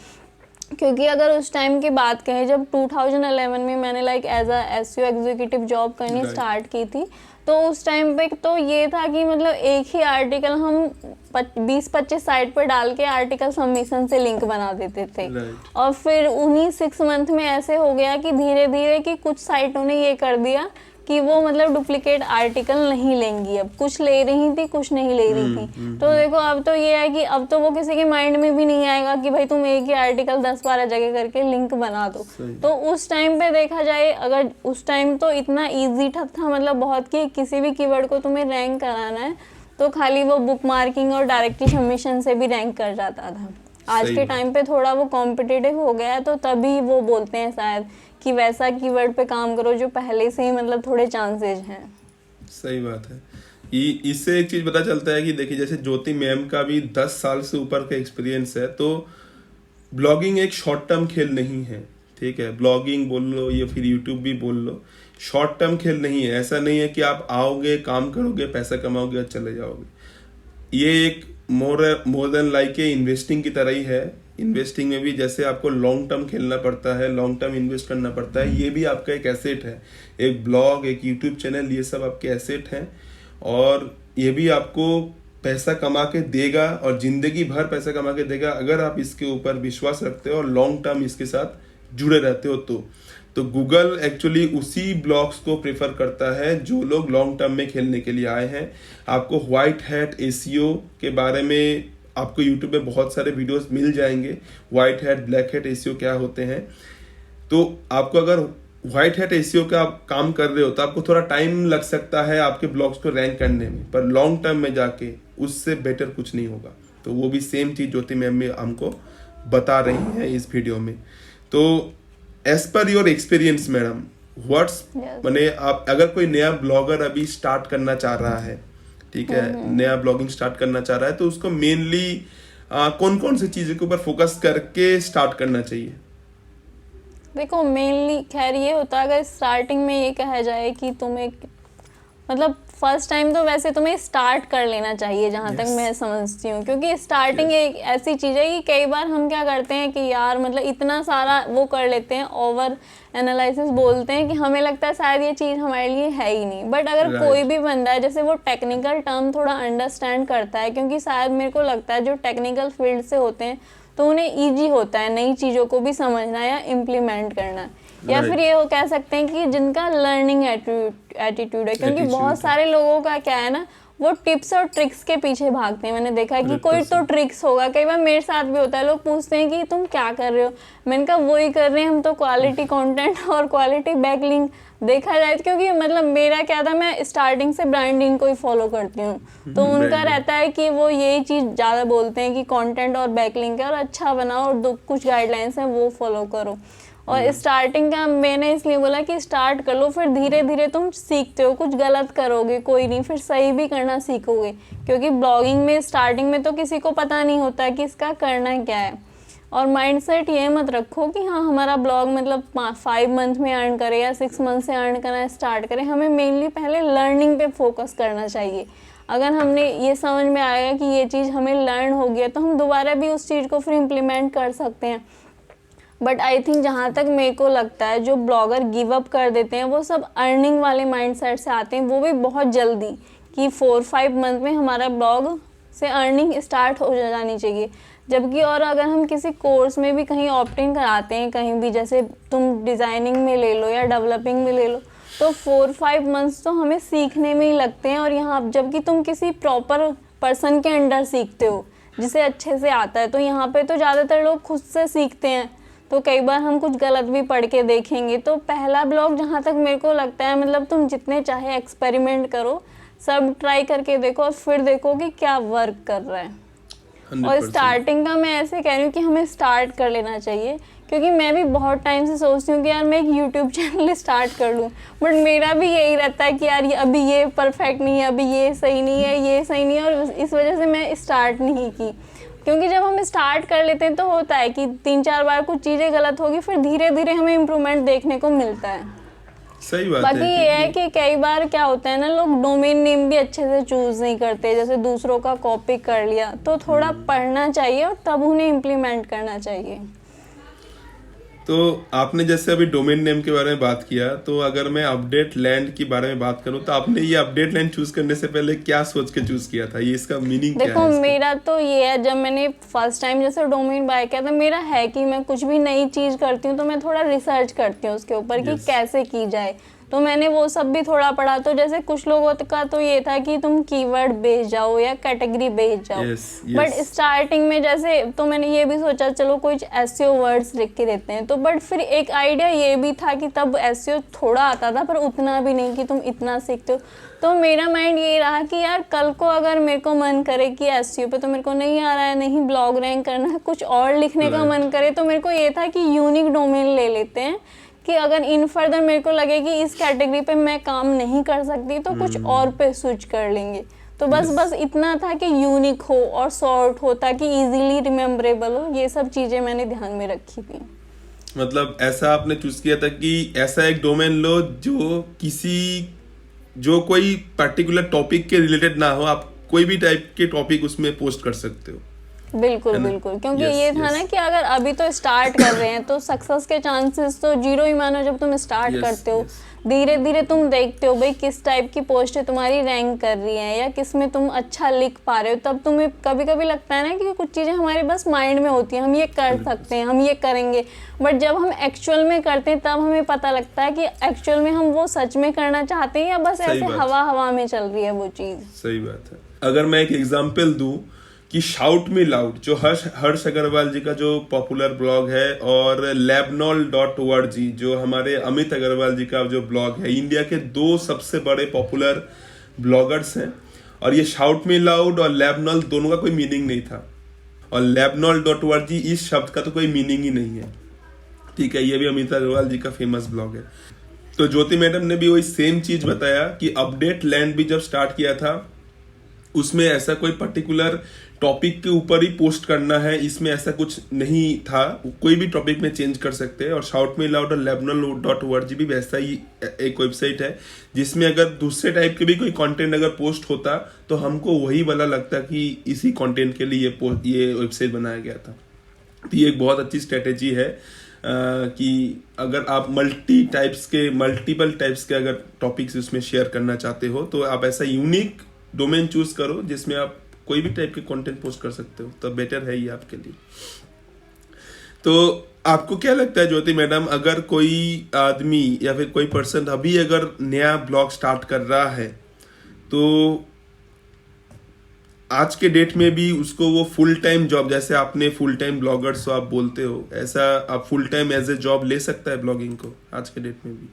क्योंकि अगर उस टाइम की बात कहें जब 2011 में मैंने like as a SEO executive job करनी स्टार्ट की थी, तो उस टाइम पे तो ये था कि मतलब एक ही आर्टिकल हम 20-25 साइट पर डाल के आर्टिकल सबमिशन से लिंक बना देते थे। और फिर उन्हीं 6 मंथ में ऐसे हो गया कि धीरे धीरे कि कुछ साइटों ने ये कर दिया कि वो मतलब डुप्लीकेट आर्टिकल नहीं लेंगी, अब कुछ ले रही थी कुछ नहीं ले रही थी। तो देखो अब तो ये है कि अब तो वो किसी के माइंड में भी नहीं आएगा कि भाई तुम एक ही आर्टिकल 10-12 जगह करके लिंक बना दो। तो उस टाइम पे देखा जाए, अगर उस टाइम तो इतना ईजी था मतलब बहुत, कि किसी भी कीवर्ड को तुम्हें रैंक कराना है तो खाली वो बुक मार्किंग और डायरेक्टली सबमिशन से भी रैंक कर जाता था। आज के टाइम पे थोड़ा वो कॉम्पिटिटिव हो गया है, तो तभी वो बोलते हैं शायद कि वैसा कीवर्ड पे काम करो जो पहले से ही मतलब थोड़े चांसेस हैं। सही बात है। इससे एक चीज पता चलता है कि देखिए जैसे ज्योति मैम का भी 10 साल से ऊपर का एक्सपीरियंस है, तो ब्लॉगिंग एक शॉर्ट टर्म खेल नहीं है, ठीक है? ब्लॉगिंग बोल लो या फिर यूट्यूब भी बोल लो, शॉर्ट टर्म खेल नहीं है। ऐसा नहीं है कि आप आओगे, काम करोगे, पैसा कमाओगे और चले जाओगे। ये एक more than like a investing की तरह ही है। इन्वेस्टिंग में भी जैसे आपको लॉन्ग टर्म खेलना पड़ता है, लॉन्ग टर्म इन्वेस्ट करना पड़ता है, ये भी आपका एक एसेट है। एक ब्लॉग, एक यूट्यूब चैनल, ये सब आपके एसेट हैं और ये भी आपको पैसा कमा के देगा और जिंदगी भर पैसा कमा के देगा, अगर आप इसके ऊपर विश्वास रखते हो और लॉन्ग टर्म इसके साथ जुड़े रहते हो। तो गूगल एक्चुअली उसी ब्लॉग्स को प्रेफर करता है जो लोग लॉन्ग टर्म में खेलने के लिए आए हैं। आपको व्हाइट हैट एसईओ के बारे में आपको यूट्यूब पे बहुत सारे वीडियोस मिल जाएंगे, white hat, black hat SEO क्या होते हैं। तो आपको अगर व्हाइट हैट एसईओ का आप काम कर रहे हो तो आपको थोड़ा टाइम लग सकता है आपके ब्लॉग्स को रैंक करने में, पर लॉन्ग टर्म में जाके उससे बेटर कुछ नहीं होगा। तो वो भी सेम चीज ज्योति मैम भी हमको बता रही है इस वीडियो में। तो as per your experience madam, what's माने आप अगर कोई नया ब्लॉगर अभी स्टार्ट करना चाह रहा है, ठीक है, नया ब्लॉगिंग स्टार्ट करना चाह रहा है, तो उसको मेनली कौन कौन सी चीजों के ऊपर फोकस करके स्टार्ट करना चाहिए? देखो मेनली खैर ये होता है, अगर स्टार्टिंग में ये कहा जाए कि तुम्हें मतलब फर्स्ट टाइम तो वैसे तुम्हें स्टार्ट कर लेना चाहिए, जहाँ तक मैं समझती हूँ। क्योंकि स्टार्टिंग एक ऐसी चीज़ है कि कई बार हम क्या करते हैं कि यार मतलब इतना सारा वो कर लेते हैं, ओवर एनालिसिस बोलते हैं, कि हमें लगता है शायद ये चीज़ हमारे लिए है ही नहीं। बट अगर कोई भी बंदा है जैसे वो टेक्निकल टर्म थोड़ा अंडरस्टैंड करता है, क्योंकि शायद मेरे को लगता है जो टेक्निकल फील्ड से होते हैं तो उन्हें ईजी होता है नई चीज़ों को भी समझना या इम्प्लीमेंट करना, या फिर ये कह सकते हैं कि जिनका लर्निंग एटीट्यूड है। क्योंकि बहुत सारे लोगों का क्या है ना, वो टिप्स और ट्रिक्स के पीछे भागते हैं। मैंने देखा है कि कोई तो ट्रिक्स होगा, कई बार मेरे साथ भी होता है, लोग पूछते हैं कि तुम क्या कर रहे हो, मैंने कहा वही कर रहे हैं हम तो, क्वालिटी कंटेंट और क्वालिटी बैकलिंक देखा जाए। क्योंकि मतलब मेरा क्या था, मैं स्टार्टिंग से ब्रांडिंग को ही फॉलो करती हूँ, तो उनका रहता है कि वो यही चीज़ ज़्यादा बोलते हैं कि कंटेंट और बैकलिंक है और अच्छा बनाओ और कुछ गाइडलाइंस हैं वो फॉलो करो। और स्टार्टिंग का मैंने इसलिए बोला कि स्टार्ट कर लो, फिर धीरे धीरे तुम सीखते हो, कुछ गलत करोगे कोई नहीं, फिर सही भी करना सीखोगे। क्योंकि ब्लॉगिंग में स्टार्टिंग में तो किसी को पता नहीं होता कि इसका करना क्या है। और माइंडसेट ये मत रखो कि हाँ हमारा ब्लॉग मतलब 5 मंथ में अर्न करे या 6 मंथ से अर्न करना स्टार्ट करें। हमें मेनली पहले लर्निंग पे फोकस करना चाहिए। अगर हमने ये समझ में आएगा कि ये चीज़ हमें लर्न हो गया तो हम दोबारा भी उस चीज़ को फिर इम्प्लीमेंट कर सकते हैं। बट आई थिंक जहाँ तक मेरे को लगता है जो ब्लॉगर गिव अप कर देते हैं वो सब अर्निंग वाले माइंडसेट से आते हैं, वो भी बहुत जल्दी कि 4-5 मंथ में हमारा ब्लॉग से अर्निंग स्टार्ट हो जानी चाहिए। जबकि और अगर हम किसी कोर्स में भी कहीं ऑप्ट इन कराते हैं कहीं भी, जैसे तुम डिज़ाइनिंग में ले लो या डेवलपिंग में ले लो, तो 4-5 मंथ्स तो हमें सीखने में ही लगते हैं। और यहाँ जबकि तुम किसी प्रॉपर पर्सन के अंडर सीखते हो जिसे अच्छे से आता है, तो यहाँ पे तो ज़्यादातर लोग खुद से सीखते हैं, तो कई बार हम कुछ गलत भी पढ़ के देखेंगे। तो पहला ब्लॉग जहाँ तक मेरे को लगता है मतलब तुम जितने चाहे एक्सपेरिमेंट करो, सब ट्राई करके देखो और फिर देखो कि क्या वर्क कर रहा है। 100%। और स्टार्टिंग का मैं ऐसे कह रही हूँ कि हमें स्टार्ट कर लेना चाहिए, क्योंकि मैं भी बहुत टाइम से सोचती हूँ कि यार मैं एक यूट्यूब चैनल स्टार्ट कर लूँ, बट मेरा भी यही रहता है कि यार अभी ये परफेक्ट नहीं है, अभी ये सही नहीं है, ये सही नहीं है, और इस वजह से मैं स्टार्ट नहीं की। क्योंकि जब हम स्टार्ट कर लेते हैं तो होता है कि 3-4 बार कुछ चीज़ें गलत होगी, फिर धीरे धीरे हमें इम्प्रूवमेंट देखने को मिलता है। सही बात बाकी ये है कि कई बार क्या होता है ना, लोग डोमेन नेम भी अच्छे से चूज नहीं करते, जैसे दूसरों का कॉपी कर लिया, तो थोड़ा पढ़ना चाहिए और तब उन्हें इम्प्लीमेंट करना चाहिए। तो आपने जैसे अभी डोमेन नेम के बारे में बात किया, तो अगर मैं अपडेट लैंड के बारे में बात करूं तो आपने ये अपडेट लैंड चूज करने से पहले क्या सोच के चूज किया था, ये इसका मीनिंग क्या है? देखो मेरा तो ये है, जब मैंने फर्स्ट टाइम जैसे डोमेन बाय किया था, मेरा है कि मैं कुछ भी नई चीज़ करती हूँ तो मैं थोड़ा रिसर्च करती हूँ उसके ऊपर कि कैसे की जाए, तो मैंने वो सब भी थोड़ा पढ़ा। तो जैसे कुछ लोगों का तो ये था कि तुम कीवर्ड बेच जाओ या कैटेगरी बेच जाओ, बट स्टार्टिंग में जैसे तो मैंने ये भी सोचा चलो कुछ एसईओ वर्ड्स लिख के देते हैं, तो बट फिर एक आइडिया ये भी था कि तब एसईओ थोड़ा आता था पर उतना भी नहीं कि तुम इतना सीखते हो। तो मेरा माइंड ये रहा कि यार कल को अगर मेरे को मन करे कि एसईओ पे तो मेरे को नहीं आ रहा है, नहीं ब्लॉग रैंक करना है, कुछ और लिखने का मन करे, तो मेरे को ये था कि यूनिक डोमेन ले लेते हैं कि अगर इन फर्दर मेरे को लगे कि इस कैटेगरी पे मैं काम नहीं कर सकती तो कुछ और पे स्विच कर लेंगे। तो बस इतना था कि यूनिक हो और शॉर्ट हो ताकि इजीली रिमेम्बरेबल हो, ये सब चीज़ें मैंने ध्यान में रखी थी। मतलब ऐसा आपने चूज किया था कि ऐसा एक डोमेन लो जो कोई पर्टिकुलर टॉपिक के रिलेटेड ना हो, आप कोई भी टाइप के टॉपिक उसमें पोस्ट कर सकते हो। बिल्कुल बिल्कुल, क्योंकि ये था ना कि अगर अभी तो स्टार्ट कर रहे हैं तो सक्सेस के चांसेस तो जीरो ही मानो जब तुम स्टार्ट करते हो। धीरे धीरे तुम देखते हो भाई किस टाइप की पोस्ट तुम्हारी रैंक कर रही है या किस में तुम अच्छा लिख पा रहे हो, तब तुम्हें कभी कभी लगता है ना कि कुछ चीज़ें हमारे बस माइंड में होती हैं, हम ये कर सकते हैं, हम ये करेंगे, बट जब हम एक्चुअल में करते हैं तब हमें पता लगता है कि एक्चुअल में हम वो सच में करना चाहते हैं या बस ऐसे हवा में चल रही है वो चीज़। सही बात है। अगर मैं एक एग्जाम्पल दूं कि शाउट मी लाउड जो हर्ष अग्रवाल जी का जो पॉपुलर ब्लॉग है, और labnol.org जो हमारे अमित अग्रवाल जी का जो ब्लॉग है, इंडिया के 2 सबसे बड़े पॉपुलर ब्लॉगर्स हैं। और ये शाउट मी लाउड और लैबनॉल दोनों का कोई मीनिंग नहीं था, और labnol.org इस शब्द का तो कोई मीनिंग ही नहीं है, ठीक है। ये भी अमित अग्रवाल जी का फेमस ब्लॉग है। तो ज्योति मैडम ने भी वही सेम चीज बताया कि अपडेट लैंड भी जब स्टार्ट किया था उसमें ऐसा कोई पर्टिकुलर टॉपिक के ऊपर ही पोस्ट करना है, इसमें ऐसा कुछ नहीं था, कोई भी टॉपिक में चेंज कर सकते हैं। और शाउट मी लाउड और labnol.org भी वैसा ही एक वेबसाइट है जिसमें अगर दूसरे टाइप के भी कोई कंटेंट अगर पोस्ट होता तो हमको वही वाला लगता कि इसी कंटेंट के लिए ये वेबसाइट बनाया गया था। तो ये एक बहुत अच्छी स्ट्रेटेजी है कि अगर आप मल्टीपल टाइप्स के अगर टॉपिक्स उसमें शेयर करना चाहते हो तो आप ऐसा यूनिक डोमेन चूज करो जिसमें आप कोई भी टाइप के कंटेंट पोस्ट कर सकते हो, तो बेटर है ये आपके लिए। तो आपको क्या लगता है ज्योति मैडम, अगर कोई आदमी या फिर कोई पर्सन अभी अगर नया ब्लॉग स्टार्ट कर रहा है तो आज के डेट में भी उसको वो फुल टाइम जॉब, जैसे आपने फुल टाइम ब्लॉगर्स हो आप बोलते हो, ऐसा आप full time as a job ले सकता है ब्लॉगिंग को आज के डेट में भी?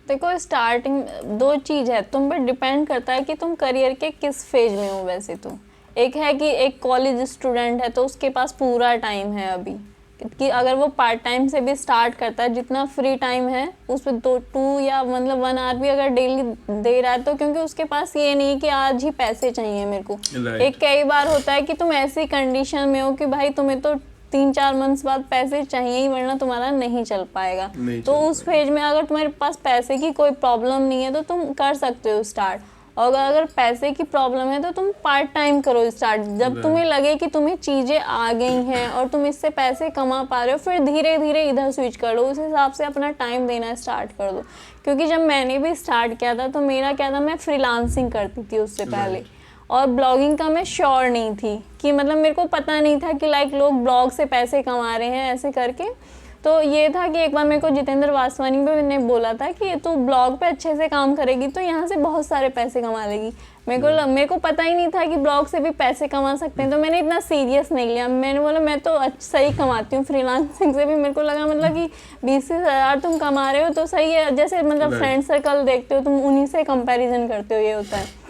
देखो स्टार्टिंग दो चीज़ है, तुम पर डिपेंड करता है कि तुम करियर के किस फेज में हो। वैसे तो एक है कि एक कॉलेज स्टूडेंट है तो उसके पास पूरा टाइम है अभी, कि अगर वो पार्ट टाइम से भी स्टार्ट करता है, जितना फ्री टाइम है उस पर 2 या मतलब 1 आवर भी अगर डेली दे रहा है तो, क्योंकि उसके पास ये नहीं कि आज ही पैसे चाहिए मेरे को। एक कई बार होता है कि तुम ऐसी कंडीशन में हो कि भाई तुम्हें तो 3-4 मंथ्स बाद पैसे चाहिए ही, वरना तुम्हारा नहीं चल पाएगा। तो उस फेज में अगर तुम्हारे पास पैसे की कोई प्रॉब्लम नहीं है तो तुम कर सकते हो स्टार्ट, और अगर पैसे की प्रॉब्लम है तो तुम पार्ट टाइम करो स्टार्ट। जब तुम्हें लगे कि तुम्हें चीज़ें आ गई हैं और तुम इससे पैसे कमा पा रहे हो, फिर धीरे धीरे इधर स्विच कर लो, उस हिसाब से अपना टाइम देना स्टार्ट कर दो। क्योंकि जब मैंने भी स्टार्ट किया था तो मेरा क्या था, मैं फ्रीलांसिंग करती थी उससे पहले, और ब्लॉगिंग का मैं श्योर नहीं थी कि मतलब मेरे को पता नहीं था कि लाइक लोग ब्लॉग से पैसे कमा रहे हैं ऐसे करके। तो ये था कि एक बार मेरे को जितेंद्र वासवानी पे मैंने बोला था कि तू ब्लॉग पे अच्छे से काम करेगी तो यहाँ से बहुत सारे पैसे कमा लेगी। मेरे को पता ही नहीं था कि ब्लॉग से भी पैसे कमा सकते हैं, तो मैंने इतना सीरियस नहीं लिया। मैंने बोला मैं तो सही कमाती हूँ फ्रीलांसिंग से भी। मेरे को लगा मतलब कि 20-30 हज़ार तुम कमा रहे हो तो सही है, जैसे मतलब फ्रेंड सर्कल देखते हो तुम, उन्हीं से कंपेरिजन करते हो, ये होता है।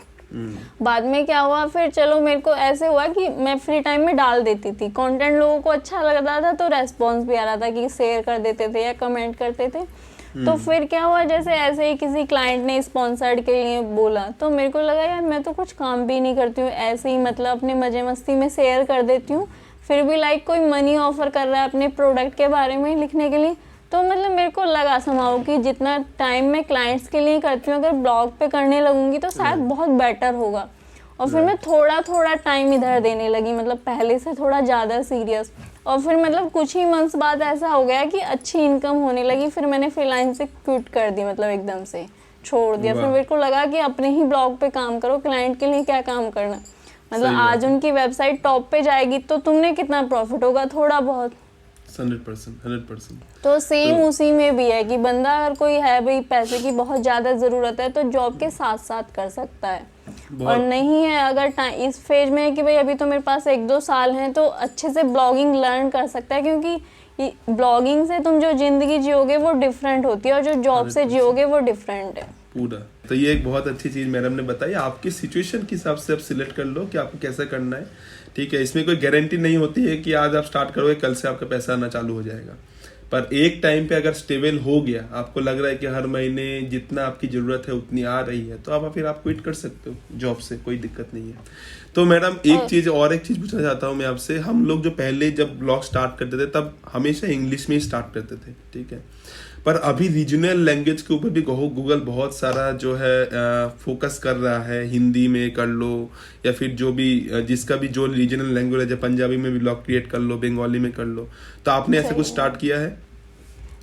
बाद में क्या हुआ, फिर चलो मेरे को ऐसे हुआ कि मैं फ्री टाइम में डाल देती थी कंटेंट, लोगों को अच्छा लग रहा था तो रेस्पॉन्स भी आ रहा था कि शेयर कर देते थे या कमेंट करते थे। तो फिर क्या हुआ, जैसे ऐसे ही किसी क्लाइंट ने स्पॉन्सर्ड के लिए बोला तो मेरे को लगा यार मैं तो कुछ काम भी नहीं करती हूँ, ऐसे ही मतलब अपने मजे मस्ती में शेयर कर देती हूँ, फिर भी लाइक कोई मनी ऑफर कर रहा है अपने प्रोडक्ट के बारे में लिखने के लिए। तो मतलब मेरे को लगा समाओ कि जितना टाइम मैं क्लाइंट्स के लिए करती हूँ अगर ब्लॉग पे करने लगूंगी तो शायद बहुत बेटर होगा। और फिर मैं थोड़ा थोड़ा टाइम इधर देने लगी, मतलब पहले से थोड़ा ज़्यादा सीरियस। और फिर मतलब कुछ ही मंथ्स बाद ऐसा हो गया कि अच्छी इनकम होने लगी, फिर मैंने फ्रीलांसिंग क्विट कर दी, मतलब एकदम से छोड़ दिया। फिर मेरे को लगा कि अपने ही ब्लॉग पे काम करो, क्लाइंट के लिए क्या काम करना। मतलब आज उनकी वेबसाइट टॉप पे जाएगी तो तुमने कितना प्रॉफिट होगा, थोड़ा बहुत। 100%। तो सेम उसी में भी है कि बंदा अगर कोई है भाई पैसे की बहुत ज़्यादा ज़रूरत है तो जॉब के साथ साथ कर सकता है, और नहीं है अगर इस फेज में है कि भाई अभी तो मेरे पास 1-2 साल हैं तो अच्छे से ब्लॉगिंग लर्न कर सकता है। क्योंकि ब्लॉगिंग से तुम जो ज़िंदगी जियोगे वो डिफरेंट होती है और जो जॉब से जियोगे वो डिफरेंट है पूरा। तो ये एक बहुत अच्छी चीज़ मैडम ने बताई, आपकी सिचुएशन के हिसाब से आप सिलेक्ट कर लो कि आपको कैसा करना है, ठीक है। इसमें कोई गारंटी नहीं होती है कि आज आप स्टार्ट करोगे कल से आपका पैसा आना चालू हो जाएगा, पर एक टाइम पे अगर स्टेबल हो गया, आपको लग रहा है कि हर महीने जितना आपकी ज़रूरत है उतनी आ रही है, तो आप फिर आप क्विट कर सकते हो जॉब से, कोई दिक्कत नहीं है। तो मैडम एक चीज़ पूछना चाहता हूँ मैं आपसे, हम लोग जो पहले जब ब्लॉग स्टार्ट करते थे तब हमेशा इंग्लिश में ही स्टार्ट करते थे, ठीक है, पर अभी रीजनल लैंग्वेज के ऊपर भी गूगल बहुत सारा जो है फोकस कर रहा है, हिंदी में कर लो या फिर जो भी जिसका भी जो रीजनल लैंग्वेज है, पंजाबी में भी ब्लॉग क्रिएट कर लो, बंगाली में कर लो। तो आपने ऐसे कुछ स्टार्ट किया है?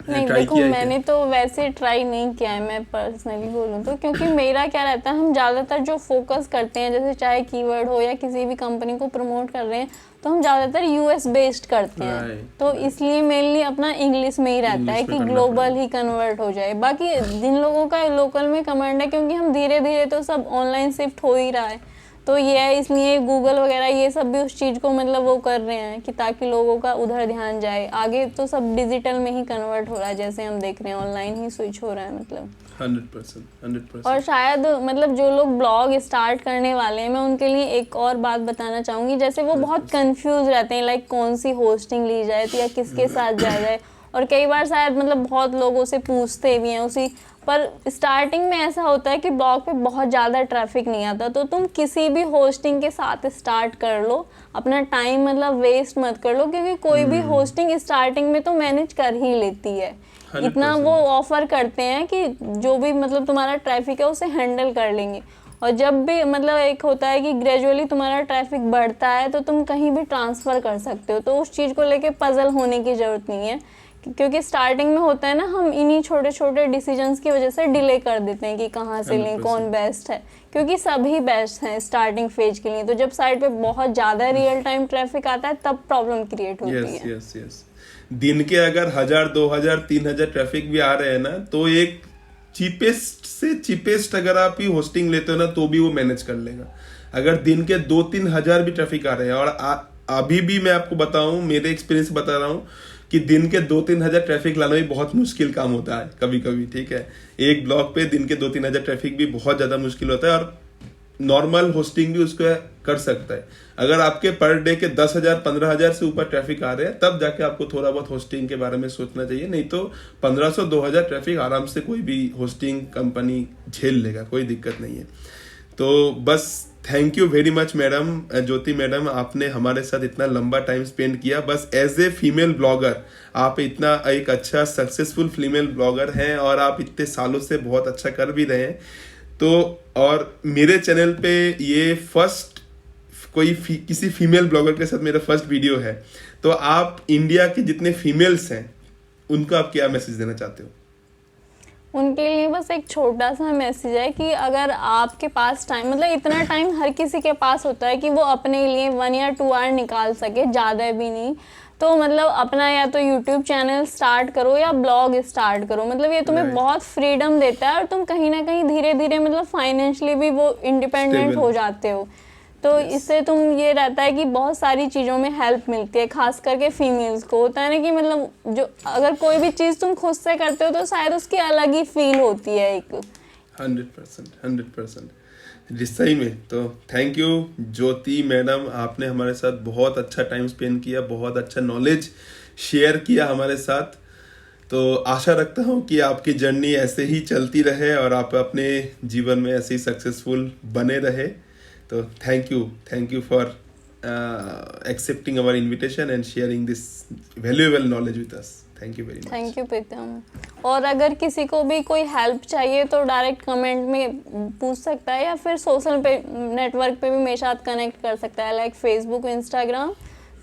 नहीं देखो मैंने तो वैसे ट्राई नहीं किया है, मैं पर्सनली बोलूँ तो, क्योंकि मेरा क्या रहता है हम ज़्यादातर जो फोकस करते हैं जैसे चाहे कीवर्ड हो या किसी भी कंपनी को प्रमोट कर रहे हैं तो हम ज़्यादातर यूएस बेस्ड करते हैं, तो इसलिए मेनली अपना इंग्लिश में ही रहता है कि ग्लोबल ही कन्वर्ट हो जाए। बाकी जिन लोगों का लोकल में कमांड है, क्योंकि हम धीरे धीरे तो सब ऑनलाइन शिफ्ट हो ही रहा है, तो ये है इसलिए गूगल वगैरह ये सब भी उस चीज़ को मतलब वो कर रहे हैं कि ताकि लोगों का उधर ध्यान जाए। आगे तो सब डिजिटल में ही कन्वर्ट हो रहा है, जैसे हम देख रहे हैं ऑनलाइन ही स्विच हो रहा है, मतलब 100%। और शायद मतलब जो लोग ब्लॉग स्टार्ट करने वाले हैं मैं उनके लिए एक और बात बताना चाहूँगी, जैसे वो बहुत कंफ्यूज रहते हैं लाइक कौन सी होस्टिंग ली जाए या किसके साथ जाया जाए, और कई बार शायद मतलब बहुत लोगों से पूछते भी हैं उसी पर। स्टार्टिंग में ऐसा होता है कि ब्लॉग पे बहुत ज़्यादा ट्रैफिक नहीं आता, तो तुम किसी भी होस्टिंग के साथ स्टार्ट कर लो, अपना टाइम मतलब वेस्ट मत कर लो, क्योंकि कोई भी होस्टिंग स्टार्टिंग में तो मैनेज कर ही लेती है, इतना वो ऑफर करते हैं कि जो भी मतलब तुम्हारा ट्रैफिक है उसे हैंडल कर लेंगे। और जब भी मतलब एक होता है कि ग्रेजुअली तुम्हारा ट्रैफिक बढ़ता है तो तुम कहीं भी ट्रांसफ़र कर सकते हो, तो उस चीज़ को लेके पजल होने की ज़रूरत नहीं है, क्योंकि स्टार्टिंग में होता है ना हम इन्हीं छोटे छोटे डिसीजंस की वजह से डिले कर देते हैं कि कहाँ से लें, कौन बेस्ट है, क्योंकि सभी बेस्ट हैं स्टार्टिंग फेज के लिए। तो जब साइट पे बहुत ज़्यादा रियल टाइम ट्रैफिक आता है तब प्रॉब्लम क्रिएट होती है। यस। दिन के अगर 1000, 2000, 3000 ट्रैफिक भी आ रहे हैं ना, तो एक चीपेस्ट से चीपेस्ट अगर आप ही होस्टिंग लेते हो ना तो भी वो मैनेज कर लेगा। अगर दिन के 2-3 हजार भी ट्रैफिक आ रहे हैं, और अभी भी मैं आपको बताऊं, मेरे एक्सपीरियंस बता रहा हूँ कि दिन के 2-3 हजार ट्रैफिक लाना भी बहुत मुश्किल काम होता है कभी कभी, ठीक है। एक ब्लॉग पे दिन के 2-3 हजार ट्रैफिक भी बहुत ज्यादा मुश्किल होता है, और नॉर्मल होस्टिंग भी उसको कर सकता है। अगर आपके पर डे के 10,000 15,000 से ऊपर ट्रैफिक आ रहे हैं, तब जाके आपको थोड़ा बहुत होस्टिंग के बारे में सोचना चाहिए, नहीं तो 1500-2000 ट्रैफिक आराम से कोई भी होस्टिंग कंपनी झेल लेगा, कोई दिक्कत नहीं है। तो बस thank you very much madam, Jyoti madam, आपने हमारे साथ इतना लंबा टाइम स्पेंड किया। बस एज ए फीमेल ब्लॉगर आप इतना एक अच्छा सक्सेसफुल फीमेल ब्लॉगर हैं, और आप इतने सालों से बहुत अच्छा कर भी रहे हैं। तो और मेरे चैनल पे ये फर्स्ट किसी फीमेल ब्लॉगर के साथ मेरा फर्स्ट वीडियो है। तो आप इंडिया के जितने फीमेल्स हैं उनको आप क्या मैसेज देना चाहते हो? उनके लिए बस एक छोटा सा मैसेज है कि अगर आपके पास टाइम, मतलब इतना टाइम हर किसी के पास होता है कि वो अपने लिए 1 या 2 आवर निकाल सके, ज़्यादा भी नहीं, तो मतलब अपना या तो यूट्यूब चैनल स्टार्ट करो या ब्लॉग स्टार्ट करो। मतलब ये तुम्हें Right. बहुत फ्रीडम देता है, और तुम कहीं ना कहीं धीरे धीरे मतलब फाइनेंशियली भी वो इंडिपेंडेंट Stable. हो जाते हो। तो इससे तुम ये रहता है कि बहुत सारी चीज़ों में हेल्प मिलती है, खास करके फीमेल्स को होता है ना कि मतलब जो अगर कोई भी चीज़ तुम खुद से करते हो तो शायद उसकी अलग ही फील होती है एक। 100% सही में। तो थैंक यू ज्योति मैडम, आपने हमारे साथ बहुत अच्छा टाइम स्पेंड किया, बहुत अच्छा नॉलेज शेयर किया हमारे साथ। तो आशा रखता हूँ कि आपकी जर्नी ऐसे ही चलती रहे और आप अपने जीवन में ऐसे ही सक्सेसफुल बने रहे। तो thank you for accepting our invitation and sharing this valuable knowledge with us. Thank you very much. Thank you Pritam. और अगर किसी को भी कोई हेल्प चाहिए तो डायरेक्ट कमेंट में पूछ सकता है, या फिर सोशल पे नेटवर्क पे भी मेरे साथ कनेक्ट कर सकता है, लाइक फेसबुक, इंस्टाग्राम।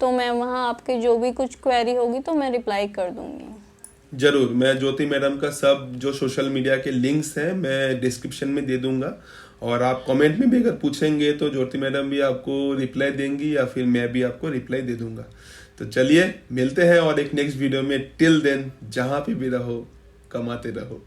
तो मैं वहाँ आपकी जो भी कुछ क्वेरी होगी तो मैं रिप्लाई कर दूंगी। जरूर, मैं ज्योति मैडम का सब जो सोशल मीडिया के लिंक्स हैं मैं डिस्क्रिप्शन में दे दूंगा, और आप कमेंट में भी अगर पूछेंगे तो ज्योति मैडम भी आपको रिप्लाई देंगी, या फिर मैं भी आपको रिप्लाई दे दूंगा। तो चलिए मिलते हैं और एक नेक्स्ट वीडियो में। टिल देन, जहाँ पे भी रहो, कमाते रहो।